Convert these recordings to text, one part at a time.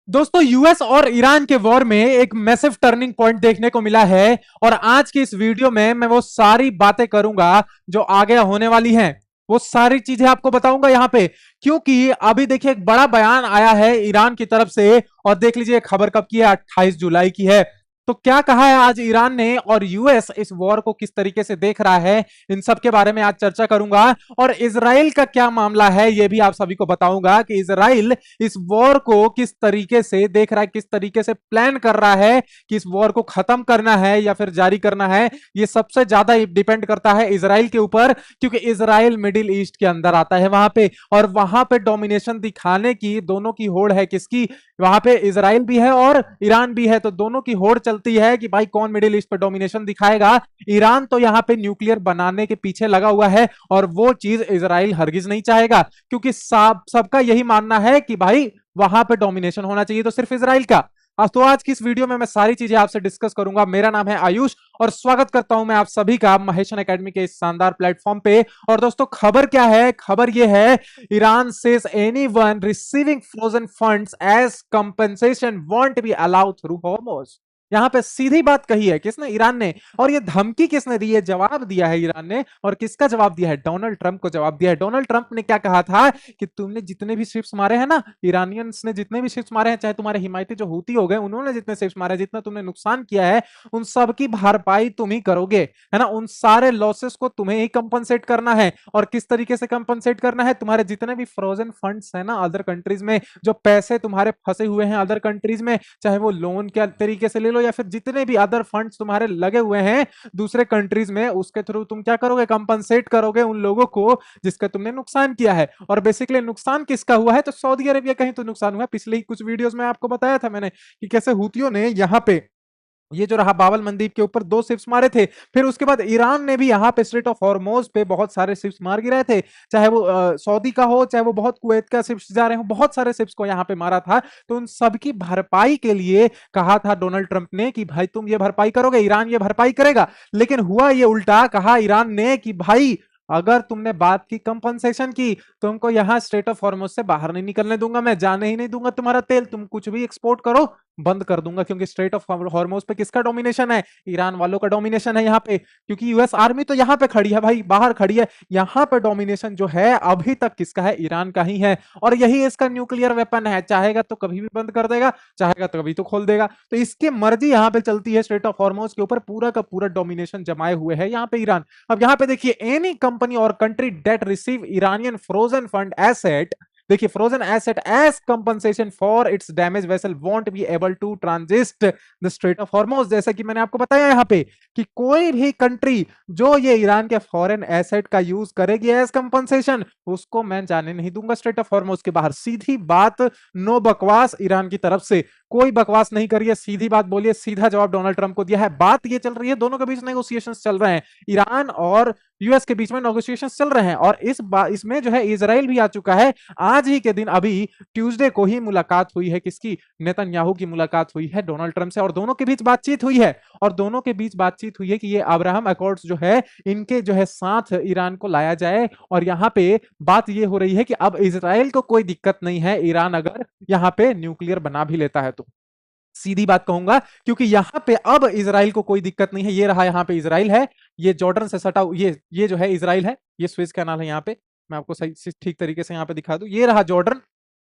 दोस्तों, यूएस और ईरान के वॉर में एक मैसिव टर्निंग पॉइंट देखने को मिला है। और आज की इस वीडियो में मैं वो सारी बातें करूंगा जो आगे होने वाली हैं। वो सारी चीजें आपको बताऊंगा यहाँ पे, क्योंकि अभी देखिए एक बड़ा बयान आया है ईरान की तरफ से। और देख लीजिए खबर कब की है, 28 जुलाई की है। तो क्या कहा है आज ईरान ने, और यूएस इस वॉर को किस तरीके से देख रहा है, इन सब के बारे में आज चर्चा करूंगा। और इसराइल का क्या मामला है ये भी आप सभी को बताऊंगा कि इसराइल इस वॉर को किस तरीके से देख रहा है, किस तरीके से प्लान कर रहा है कि इस वॉर को खत्म करना है या फिर जारी करना है। ये सबसे ज्यादा डिपेंड करता है इसराइल के ऊपर, क्योंकि इसराइल मिडिल ईस्ट के अंदर आता है वहां पे, और वहां पे डोमिनेशन दिखाने की दोनों की होड़ है। किसकी? वहां पे इसराइल भी है और ईरान भी है, तो दोनों की होड़ चलती है कि भाई कौन मिडिल ईस्ट पे डोमिनेशन दिखाएगा। ईरान तो यहाँ पे न्यूक्लियर बनाने के पीछे लगा हुआ है, और वो चीज इसराइल हरगिज नहीं चाहेगा, क्योंकि सबका यही मानना है कि भाई वहां पे डोमिनेशन होना चाहिए, तो सिर्फ इसराइल का। तो आज की इस वीडियो में मैं सारी चीजें आपसे डिस्कस करूंगा। मेरा नाम है आयुष और स्वागत करता हूं मैं आप सभी का महेशन एकेडमी के इस शानदार प्लेटफॉर्म पे। और दोस्तों, खबर क्या है? खबर यह है, Iran says anyone receiving frozen funds as compensation won't be allowed through Hormuz. यहां पे सीधी बात कही है किसने? ईरान ने। और ये धमकी किसने दी है? जवाब दिया है ईरान ने। और किसका जवाब दिया है? डोनाल्ड ट्रंप को जवाब दिया है। डोनाल्ड ट्रंप ने क्या कहा था कि तुमने जितने भी शिप्स मारे हैं ना, ईरानियंस ने जितने भी शिप्स मारे हैं, चाहे तुम्हारे हिमायती जो हूती हो गए उन्होंने जितने शिप्स मारे, जितना तुमने नुकसान किया है, उन सब की भरपाई तुम ही करोगे, है ना। उन सारे लॉसेस को तुम्हें ही कंपनसेट करना है। और किस तरीके से कंपनसेट करना है? तुम्हारे जितने भी फ्रोजन फंड्स है ना अदर कंट्रीज में, जो पैसे तुम्हारे फंसे हुए हैं अदर कंट्रीज में, चाहे वो लोन के तरीके से ले लो या फिर जितने भी अदर फंड्स तुम्हारे लगे हुए हैं दूसरे कंट्रीज में, उसके थ्रू तुम क्या करोगे? कंपनसेट करोगे उन लोगों को जिसका तुमने नुकसान किया है। और बेसिकली नुकसान किसका हुआ है? तो सऊदी अरेबिया का ही तो नुकसान हुआ है। पिछले ही कुछ वीडियोस में आपको बताया था मैंने कि कैसे हूतियों ने यहाँ पे ये जो रहा बाबल मंदीप के ऊपर 2 शिप्स मारे थे। फिर उसके बाद ईरान ने भी यहाँ पे स्ट्रेट ऑफ हॉर्मोज पे बहुत सारे शिप्स मार गिराए थे, चाहे वो सऊदी का हो, चाहे वो बहुत कुवैत का शिप्स जा रहे हो, बहुत सारे शिप्स को यहाँ पे मारा था। तो उन सबकी भरपाई के लिए कहा था डोनाल्ड ट्रंप ने कि भाई तुम ये भरपाई करोगे, ईरान ये भरपाई करेगा। लेकिन हुआ ये उल्टा, कहा ईरान ने कि भाई अगर तुमने बात की कंपनसेशन की, तुमको यहां स्ट्रेट ऑफ हॉर्मोज से बाहर नहीं निकलने दूंगा, मैं जाने ही नहीं दूंगा तुम्हारा तेल, तुम कुछ भी एक्सपोर्ट करो बंद कर दूंगा। क्योंकि स्ट्रेट ऑफ हॉर्मोज पे किसका डोमिनेशन है? ईरान वालों का डोमिनेशन है यहाँ पे। क्योंकि यूएस आर्मी तो यहाँ पे खड़ी है भाई, बाहर खड़ी है। यहाँ पे डोमिनेशन जो है अभी तक किसका है? ईरान का ही है। और यही इसका न्यूक्लियर वेपन है, चाहेगा तो कभी भी बंद कर देगा, चाहेगा तो कभी तो खोल देगा। तो इसकी मर्जी यहाँ पे चलती है। स्ट्रेट ऑफ हॉर्मोज के ऊपर पूरा का पूरा डोमिनेशन जमाए हुए है यहाँ पे ईरान। अब यहाँ पे देखिए, any company or country that receive Iranian frozen fund asset, देखिए frozen asset as compensation for its damage vessel won't be able to transit the strait of Hormuz. जैसा कि मैंने आपको बताया यहाँ पे कि कोई भी कंट्री जो ये ईरान के फॉरेन एसेट का यूज करेगी एज कंपनसेशन, उसको मैं जाने नहीं दूंगा स्ट्रेट ऑफ हॉर्मोज के बाहर। सीधी बात, नो बकवास ईरान की तरफ से। कोई बकवास नहीं करिए, सीधी बात बोलिए। सीधा जवाब डोनाल्ड ट्रंप को दिया है। बात ये चल रही है, दोनों के बीच नेगोशिएशंस चल रहे हैं, ईरान और यूएस के बीच में नेगोशिएशंस चल रहे हैं। और इसमें जो है इजराइल भी आ चुका है। आज ही के दिन अभी ट्यूसडे को ही मुलाकात हुई है किसकी? नेतन्याहू की मुलाकात हुई है डोनाल्ड ट्रंप से, और दोनों के बीच बातचीत हुई है। और दोनों के बीच बातचीत हुई है कि ये अब्राहम अकॉर्ड्स जो है इनके जो है साथ ईरान को लाया जाए। और यहाँ पे बात ये हो रही है कि अब इजराइल को कोई दिक्कत नहीं है ईरान अगर यहाँ पे न्यूक्लियर बना भी लेता है तो। सीधी बात कहूंगा, क्योंकि यहां पे अब इजराइल को कोई दिक्कत नहीं है। ये रहा, यहाँ पे इजराइल है, ये जॉर्डन से सटा, ये जो है इजराइल है, ये स्विस कैनाल है यहाँ पे। मैं आपको सही ठीक तरीके से यहाँ पे दिखा दूं, ये रहा जॉर्डन,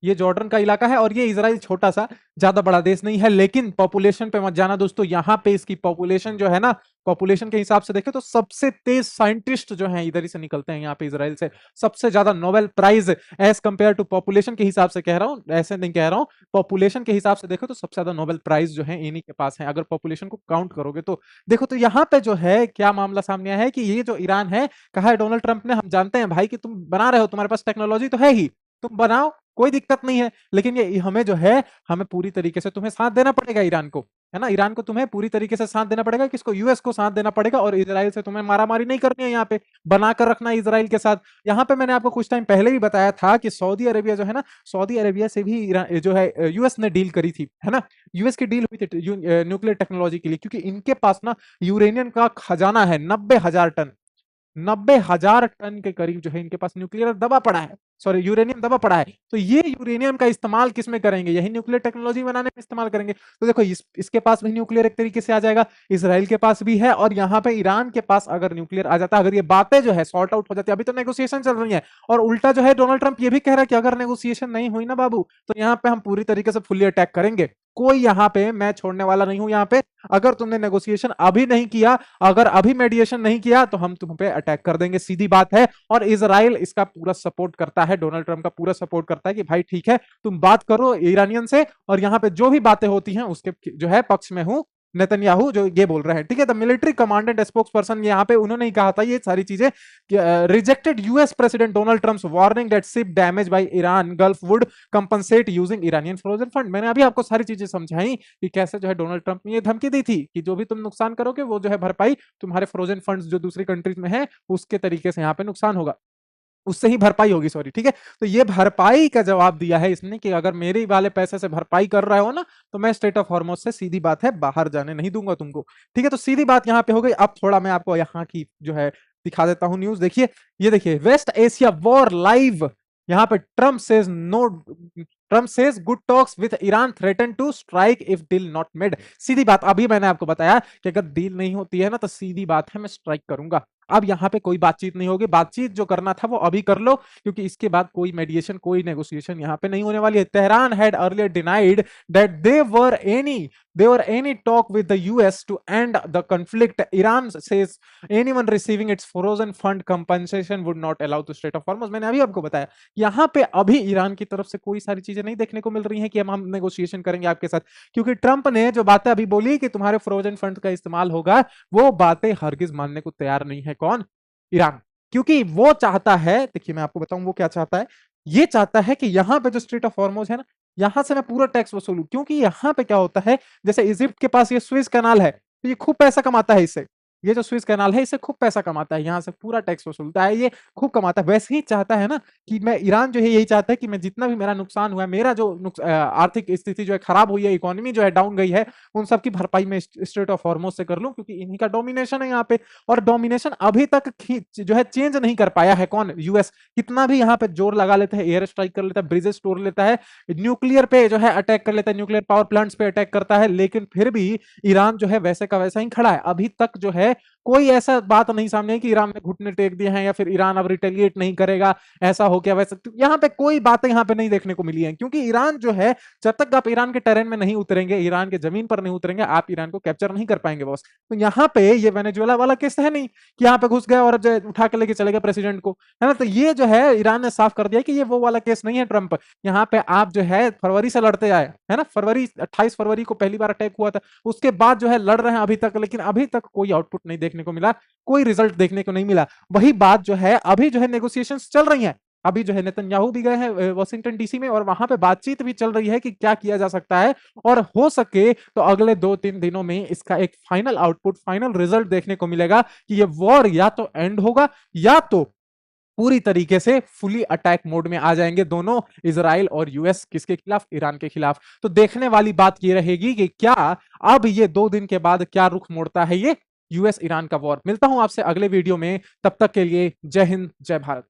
ये जॉर्डन का इलाका है। और ये इजराइल छोटा सा, ज्यादा बड़ा देश नहीं है। लेकिन पॉपुलेशन पे मत जाना दोस्तों, यहाँ पे इसकी पॉपुलेशन जो है ना, पॉपुलेशन के हिसाब से देखें तो सबसे तेज साइंटिस्ट जो हैं इधर ही से निकलते हैं यहाँ पे इजराइल से। सबसे ज्यादा Nobel prize as compared to population के हिसाब से कह रहा हूँ, ऐसे नहीं कह रहा हूँ, पॉपुलेशन के हिसाब से देखो तो सबसे ज्यादा नोबेल प्राइज जो है इन्हीं के पास है, अगर पॉपुलेशन को काउंट करोगे तो। देखो तो यहाँ पे जो है क्या मामला सामने आया है कि ये जो ईरान है, कहा है डोनाल्ड ट्रंप ने, हम जानते हैं भाई कि तुम बना रहे हो, तुम्हारे पास टेक्नोलॉजी तो है ही, तुम बनाओ, कोई दिक्कत नहीं है। लेकिन ये हमें जो है, हमें पूरी तरीके से तुम्हें साथ देना पड़ेगा ईरान को, है ना। ईरान को तुम्हें पूरी तरीके से साथ देना पड़ेगा। किसको? यूएस को साथ देना पड़ेगा। और इजराइल से तुम्हें मारामारी नहीं करनी है, यहाँ पे बनाकर रखना है इजराइल के साथ। यहाँ पे मैंने आपको कुछ टाइम पहले भी बताया था कि सऊदी अरेबिया जो है ना, सऊदी अरेबिया से भी जो है यूएस ने डील करी थी, है ना। यूएस की डील हुई थी न्यूक्लियर टेक्नोलॉजी के लिए, क्योंकि इनके पास ना यूरेनियम का खजाना है 90,000 टन। 90,000 टन के करीब जो है इनके पास न्यूक्लियर दबा पड़ा है, सॉरी यूरेनियम दबा पड़ा है। तो ये यूरेनियम का इस्तेमाल किस में करेंगे, यही न्यूक्लियर टेक्नोलॉजी बनाने में इस्तेमाल करेंगे। तो देखो इसके पास भी न्यूक्लियर एक तरीके से आ जाएगा, इसराइल के पास भी है, और यहाँ पे ईरान के पास अगर न्यूक्लियर आ जाता, अगर ये बातें जो है सॉर्ट आउट हो जाती, अभी तो नेगोशिएशन चल रही है, और उल्टा जो है डोनाल्ड ट्रंप ये भी कह रहा है कि अगर नेगोशिएशन नहीं हुई ना बाबू, तो यहाँ पे हम पूरी तरीके से फुल्ली अटैक करेंगे, कोई यहाँ पे मैं छोड़ने वाला नहीं हूं। यहाँ पे अगर तुमने नेगोशिएशन अभी नहीं किया, अगर अभी मेडिएशन नहीं किया, तो हम तुम पे अटैक कर देंगे, सीधी बात है। और इजराइल इसका पूरा सपोर्ट करता है, डोनाल्ड ट्रंप का पूरा सपोर्ट करता है कि भाई ठीक है तुम बात करो ईरानियन से, और यहाँ पे जो भी बातें होती हैं उसके जो है पक्ष में हूं, नेतन्याहू जो ये बोल रहे हैं, ठीक है। The military commandant spokes person यहाँ पे उन्होंने ही कहा था ये सारी चीजें, rejected US president Donald Trump's warning that ship damage by Iran gulf would compensate using Iranian frozen fund. मैंने अभी आपको सारी चीजें समझाई कि कैसे जो है डोनाल्ड ट्रंप ने ये धमकी दी थी कि जो भी तुम नुकसान करोगे वो जो है भरपाई तुम्हारे फ्रोजन फंड्स जो दूसरी कंट्रीज में है उसके तरीके से यहाँ पे नुकसान होगा, उससे ही भरपाई होगी, सॉरी, ठीक है। तो ये भरपाई का जवाब दिया है इसने कि अगर मेरे वाले पैसे से भरपाई कर रहे हो ना, तो मैं स्टेट ऑफ हॉर्मोज से सीधी बात है बाहर जाने नहीं दूंगा तुमको, ठीक है। तो सीधी बात यहाँ पे हो गई। अब थोड़ा मैं आपको यहाँ की जो है दिखा देता हूं न्यूज, देखिए, ये देखिए, वेस्ट एशिया वॉर लाइव, यहाँ पे Trump says no, Trump says good talks with Iran threaten to strike if deal not made. सीधी बात, अभी मैंने आपको बताया कि अगर डील नहीं होती है ना, तो सीधी बात है मैं स्ट्राइक करूंगा। अब यहाँ पे कोई बातचीत नहीं होगी, बातचीत जो करना था वो अभी कर लो, क्योंकि इसके बाद कोई मेडिएशन कोई नेगोशिएशन यहाँ पे नहीं होने वाली है। Tehran had earlier denied that they were any talk with the US to end the conflict. Iran says anyone receiving its frozen fund compensation would not allow to Strait of Hormuz। मैंने अभी आपको बताया यहाँ पे अभी Iran की तरफ से कोई सारी चीजें नहीं देखने को मिल रही हैं कि हम नेगोशिएशन करेंगे आपके साथ, क्योंकि ट्रंप ने जो बातें अभी बोली कि तुम्हारे फ्रोजन फंड का इस्तेमाल होगा, वो बातें हरगिज मानने को तैयार नहीं है। कौन? ईरान। क्योंकि वो चाहता है, देखिए मैं आपको बताऊं वो क्या चाहता है, ये चाहता है कि यहां पे जो स्ट्रेट ऑफ हॉर्मोज है ना, यहां से मैं पूरा टैक्स वसूलूं, क्योंकि यहां पे क्या होता है, जैसे इजिप्ट के पास ये स्विस कैनाल है, तो ये खूब पैसा कमाता है इससे, ये जो स्विस कैनाल है इससे खूब पैसा कमाता है, यहां से पूरा टैक्स वसूलता है, ये खूब कमाता है। वैसे ही चाहता है ना कि मैं, ईरान जो है यही चाहता है कि मैं जितना भी मेरा नुकसान हुआ है, मेरा जो आर्थिक स्थिति जो है खराब हुई है, इकोनॉमी जो है डाउन गई है, उन सब की भरपाई मैं स्ट्रेट ऑफ हॉर्मोज से कर लूं, क्योंकि इन्हीं का डोमिनेशन है यहाँ पे। और डोमिनेशन अभी तक जो है चेंज नहीं कर पाया है। कौन? यूएस। कितना भी यहाँ पे जोर लगा लेता है, एयर स्ट्राइक कर लेता है, ब्रिजेस तोड़ लेता है, न्यूक्लियर पे जो है अटैक कर लेता है, न्यूक्लियर पावर प्लांट्स पे अटैक करता है, लेकिन फिर भी ईरान जो है वैसे का वैसा ही खड़ा है। अभी तक जो है कोई ऐसा बात नहीं सामने है कि ईरान ने घुटने टेक दिए हैं, या फिर ईरान अब रिटेलिएट नहीं करेगा, ऐसा हो गया वैसा, तो यहाँ पे कोई बातें यहाँ पे नहीं देखने को मिली है, क्योंकि ईरान जो है, जब तक आप ईरान के टेरेन में नहीं उतरेंगे, ईरान के जमीन पर नहीं उतरेंगे, आप ईरान को कैप्चर नहीं कर पाएंगे बॉस। तो यहाँ पे ये वेनेजुएला वाला केस है नहीं कि यहाँ पे घुस गए और जो उठा के लेके चले गए प्रेसिडेंट को, है ना। तो ये जो है ईरान ने साफ कर दिया कि ये वो वाला केस नहीं है ट्रंप। यहाँ पे आप जो है फरवरी से लड़ते आए, है ना, फरवरी 28 फरवरी को पहली बार अटैक हुआ था, उसके बाद जो है लड़ रहे हैं अभी तक, लेकिन अभी तक कोई आउटपुट नहीं देखने को मिला, कोई रिजल्ट देखने को नहीं मिला। वही बात जो है अभी जो है नेगोशिएशंस चल रही हैं, अभी जो है नेतन्याहू भी गए हैं वॉशिंगटन डीसी में, और वहां पे बातचीत भी चल रही है कि क्या किया जा सकता है, और हो सके तो अगले 2-3 दिनों में इसका एक फाइनल आउटपुट, फाइनल रिजल्ट देखने को मिलेगा कि ये वॉर या तो एंड होगा, या तो पूरी तरीके से फुली अटैक मोड में आ जाएंगे दोनों, इजराइल और यूएस। किसके खिलाफ? ईरान के खिलाफ। तो देखने वाली बात ये रहेगी कि क्या अब ये 2 दिन के बाद क्या रुख मोड़ता है ये यूएस ईरान का वॉर। मिलता हूं आपसे अगले वीडियो में, तब तक के लिए जय हिंद, जय भारत।